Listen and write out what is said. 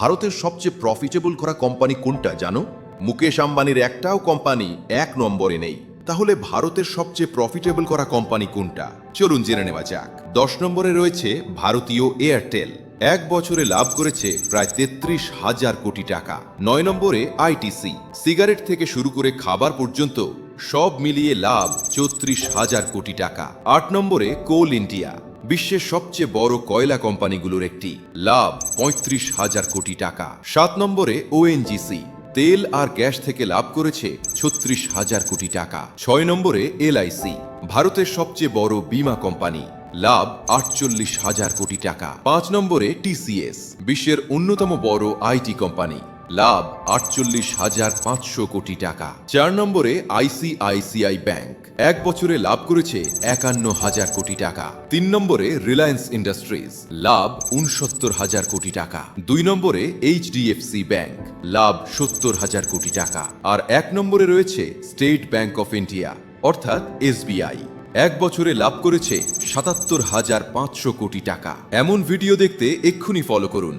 ভারতের সবচেয়ে প্রফিটেবল করা কোম্পানি কোনটা জানো? মুকেশ আম্বানির একটাও কোম্পানি 1 নম্বরে নেই। তাহলে ভারতের সবচেয়ে প্রফিটেবল করা কোম্পানি কোনটা? চলুন জেনে নেওয়া যাক। 10 নম্বরে রয়েছে ভারতীয় এয়ারটেল। 1 বছরে লাভ করেছে প্রায় 33,000 কোটি টাকা। 9 নম্বরে আইটিসি। সিগারেট থেকে শুরু করে খাবার পর্যন্ত সব মিলিয়ে লাভ 34,000 কোটি টাকা। 8 নম্বরে কোল ইন্ডিয়া, বিশ্বের সবচেয়ে বড় কয়লা কোম্পানিগুলোর একটি, লাভ 35,000 কোটি টাকা। 7 নম্বরে ওএনজিসি, তেল আর গ্যাস থেকে লাভ করেছে 36,000 কোটি টাকা। 6 নম্বরে এলআইসি, ভারতের সবচেয়ে বড় বীমা কোম্পানি, লাভ 48,000 কোটি টাকা। 5 নম্বরে টিসিএস, বিশ্বের অন্যতম বড় আইটি কোম্পানি, লাভ 48,500 কোটি টাকা। 4 নম্বরে আইসিআইসিআই ব্যাংক, 1 বছরে লাভ করেছে 51,000 কোটি টাকা। 3 নম্বরে রিলায়েন্স ইন্ডাস্ট্রিজ, লাভ 69,000 কোটি টাকা। 2 নম্বরে এইচডিএফসি ব্যাংক, লাভ 70,000 কোটি টাকা। আর 1 নম্বরে রয়েছে স্টেট ব্যাংক অফ ইন্ডিয়া অর্থাৎ এসবিআই, 1 বছরে লাভ করেছে 77,500 কোটি টাকা। এমন ভিডিও দেখতে এক্ষুনি ফলো করুন।